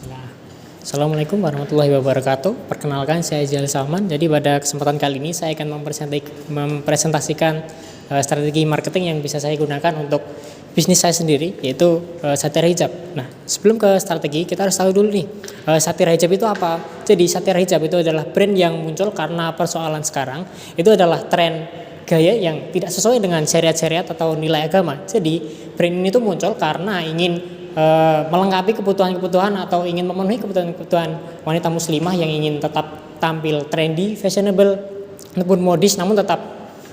Nah, Assalamualaikum warahmatullahi wabarakatuh. Perkenalkan, saya Jalil Salman. Jadi pada kesempatan kali ini saya akan mempresentasikan strategi marketing yang bisa saya gunakan untuk bisnis saya sendiri, yaitu Satira Hijab. Nah, sebelum ke strategi, kita harus tahu dulu nih, Satira Hijab itu apa. Jadi Satira Hijab itu adalah brand yang muncul karena persoalan sekarang itu adalah tren gaya yang tidak sesuai dengan syariat-syariat atau nilai agama. Jadi brand ini tuh muncul karena ingin melengkapi kebutuhan-kebutuhan atau ingin memenuhi kebutuhan-kebutuhan wanita muslimah yang ingin tetap tampil trendy, fashionable, ataupun modis, namun tetap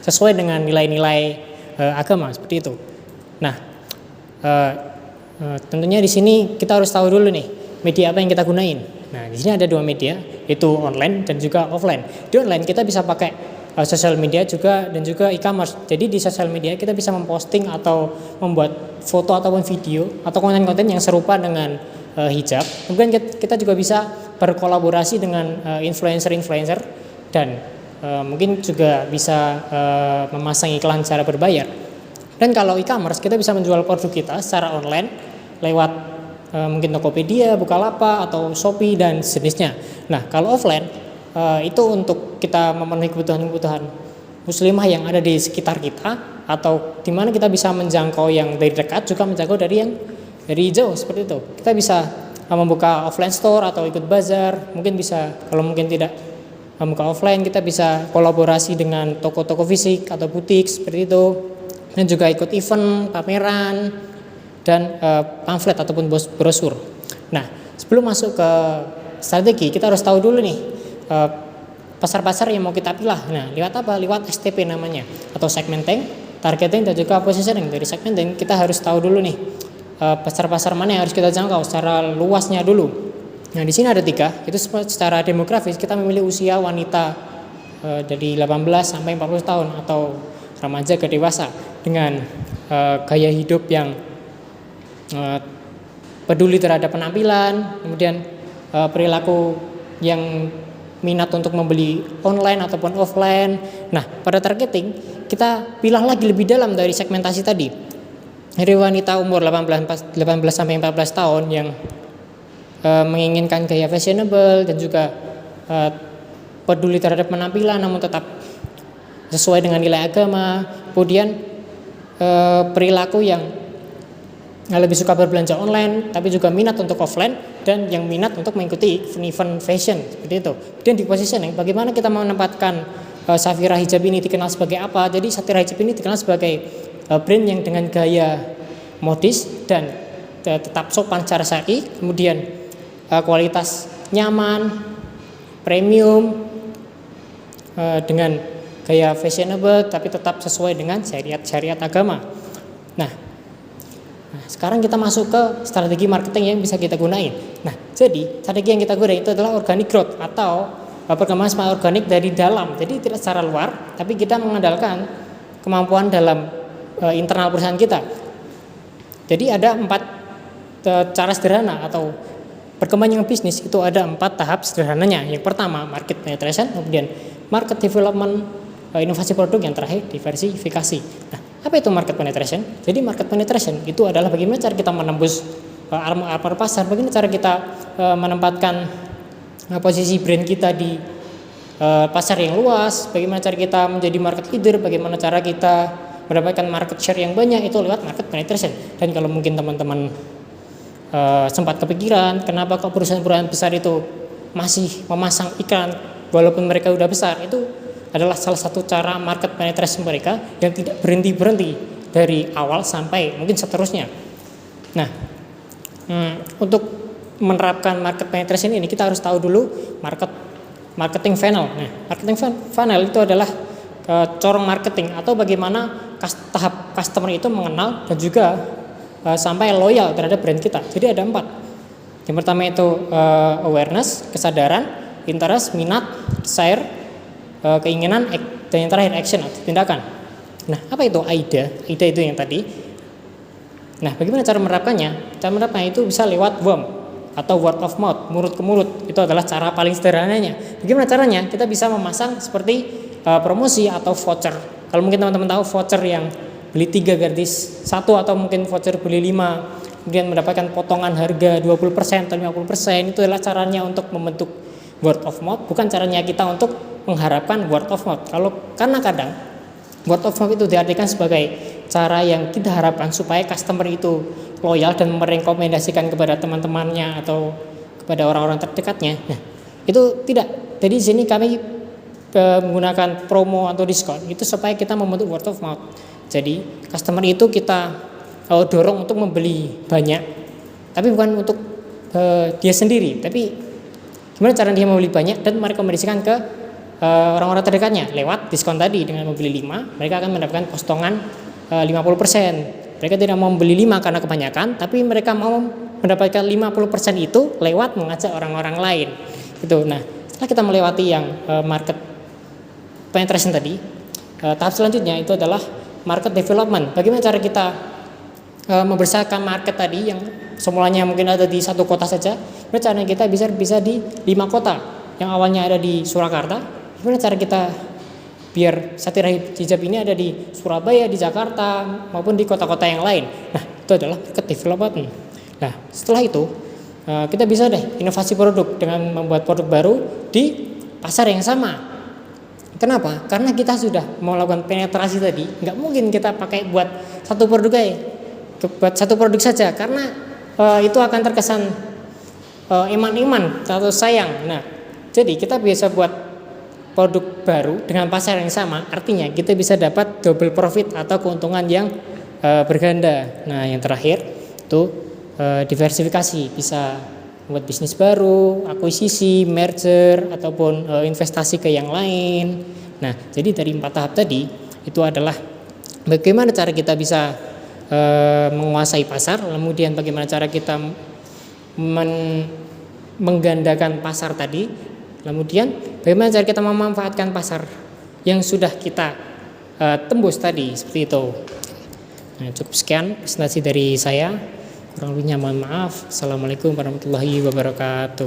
sesuai dengan nilai-nilai agama seperti itu. Nah, tentunya di sini kita harus tahu dulu nih media apa yang kita gunain. Nah, di sini ada dua media, yaitu online dan juga offline. Di online kita bisa pakai sosial media juga dan juga e-commerce. Jadi di sosial media kita bisa memposting atau membuat foto ataupun video atau konten-konten yang serupa dengan hijab. Kemudian kita juga bisa berkolaborasi dengan influencer-influencer dan mungkin juga bisa memasang iklan secara berbayar. Dan kalau e-commerce kita bisa menjual produk kita secara online lewat mungkin Tokopedia, Bukalapak atau Shopee dan sejenisnya. Nah, kalau offline itu untuk kita memenuhi kebutuhan-kebutuhan muslimah yang ada di sekitar kita atau di mana kita bisa menjangkau yang dari dekat juga menjangkau dari yang dari jauh seperti itu. Kita bisa membuka offline store atau ikut bazar, mungkin bisa kalau mungkin tidak membuka offline kita bisa kolaborasi dengan toko-toko fisik atau butik seperti itu, dan juga ikut event, pameran dan pamflet ataupun brosur. Nah, sebelum masuk ke strategi kita harus tahu dulu nih pasar-pasar yang mau kita pilih. Nah, lewat apa? Lewat STP namanya, atau segmenting, targeting dan juga positioning. Dari segmenting kita harus tahu dulu nih pasar-pasar mana yang harus kita jangkau secara luasnya dulu. Nah, di sini ada 3. Itu secara demografis kita memilih usia wanita dari 18 sampai 40 tahun atau remaja ke dewasa dengan gaya hidup yang peduli terhadap penampilan, kemudian perilaku yang minat untuk membeli online ataupun offline. Nah, pada targeting kita pilih lagi lebih dalam dari segmentasi tadi. Dari wanita umur 18 sampai 14 tahun yang menginginkan gaya fashionable dan juga peduli terhadap penampilan namun tetap sesuai dengan nilai agama. Kemudian perilaku yang lebih suka berbelanja online tapi juga minat untuk offline dan yang minat untuk mengikuti event fashion seperti itu. Dan di positioning bagaimana kita menempatkan Satira Hijab ini dikenal sebagai apa? Jadi Satira Hijab ini dikenal sebagai brand yang dengan gaya modis dan tetap sopan secara syar'i, kemudian kualitas nyaman, premium, dengan gaya fashionable tapi tetap sesuai dengan syariat agama. Nah, sekarang kita masuk ke strategi marketing yang bisa kita gunain. Nah, jadi strategi yang kita gunain itu adalah organic growth atau perkembangan semangat organik dari dalam. Jadi tidak secara luar, tapi kita mengandalkan kemampuan dalam internal perusahaan kita. Jadi ada 4 cara sederhana atau perkembangan bisnis itu ada 4 tahap sederhananya. Yang pertama market penetration, kemudian market development, inovasi produk, yang terakhir diversifikasi. Nah, apa itu market penetration? Jadi market penetration itu adalah bagaimana cara kita menembus area pasar, bagaimana cara kita menempatkan posisi brand kita di pasar yang luas, bagaimana cara kita menjadi market leader, bagaimana cara kita mendapatkan market share yang banyak, itu lewat market penetration. Dan kalau mungkin teman-teman sempat kepikiran kenapa kok perusahaan-perusahaan besar itu masih memasang iklan walaupun mereka udah besar, itu adalah salah satu cara market penetration mereka yang tidak berhenti-berhenti dari awal sampai mungkin seterusnya. Nah, untuk menerapkan market penetration ini kita harus tahu dulu marketing funnel. Nah, marketing funnel itu adalah corong marketing atau bagaimana tahap customer itu mengenal dan juga sampai loyal terhadap brand kita. Jadi ada 4. Yang pertama itu awareness, kesadaran, interest, minat, share, keinginan, dan yang terakhir action atau tindakan. Nah, apa itu AIDA? AIDA itu yang tadi. Nah, bagaimana cara menerapkannya? Cara menerapkannya itu bisa lewat WOM atau word of mouth, mulut ke mulut. Itu adalah cara paling sederhananya. Bagaimana caranya? Kita bisa memasang seperti promosi atau voucher. Kalau mungkin teman-teman tahu voucher yang beli 3 gratis 1 atau mungkin voucher beli 5 kemudian mendapatkan potongan harga 20% atau 50%, itu adalah caranya untuk membentuk word of mouth, bukan caranya kita untuk mengharapkan word of mouth. Karena kadang word of mouth itu diartikan sebagai cara yang kita harapkan supaya customer itu loyal dan merekomendasikan kepada teman-temannya atau kepada orang-orang terdekatnya. Nah, itu tidak. Jadi di sini kami menggunakan promo atau diskon itu supaya kita membentuk word of mouth. Jadi customer itu kita dorong untuk membeli banyak, tapi bukan untuk dia sendiri, tapi gimana cara dia membeli banyak dan merekomendasikan ke orang-orang terdekatnya lewat diskon tadi. Dengan membeli 5, mereka akan mendapatkan potongan 50%. Mereka tidak mau membeli 5 karena kebanyakan, tapi mereka mau mendapatkan 50% itu lewat mengajak orang-orang lain. Gitu. Nah, setelah kita melewati yang market penetration tadi, tahap selanjutnya itu adalah market development. Bagaimana cara kita membesarkan market tadi yang semulanya mungkin ada di satu kota saja, gimana caranya kita bisa di 5 kota yang awalnya ada di Surakarta. Gimana cara kita biar Satira Hijab ini ada di Surabaya, di Jakarta maupun di kota-kota yang lain. Nah, itu adalah market development. Nah, setelah itu kita bisa deh inovasi produk dengan membuat produk baru di pasar yang sama. Kenapa? Karena kita sudah melakukan penetrasi tadi, nggak mungkin kita pakai buat satu produk aja, buat satu produk saja, karena itu akan terkesan iman-iman atau sayang. Nah, jadi kita bisa buat produk baru dengan pasar yang sama, artinya kita bisa dapat double profit atau keuntungan yang berganda. Nah, yang terakhir itu diversifikasi, bisa buat bisnis baru, akuisisi, merger ataupun investasi ke yang lain. Nah, jadi dari 4 tahap tadi itu adalah bagaimana cara kita bisa menguasai pasar, kemudian bagaimana cara kita menggandakan pasar tadi, kemudian bagaimana cara kita memanfaatkan pasar yang sudah kita tembus tadi, seperti itu. Nah, cukup sekian presentasi dari saya. Kurang lebihnya mohon maaf. Assalamualaikum warahmatullahi wabarakatuh.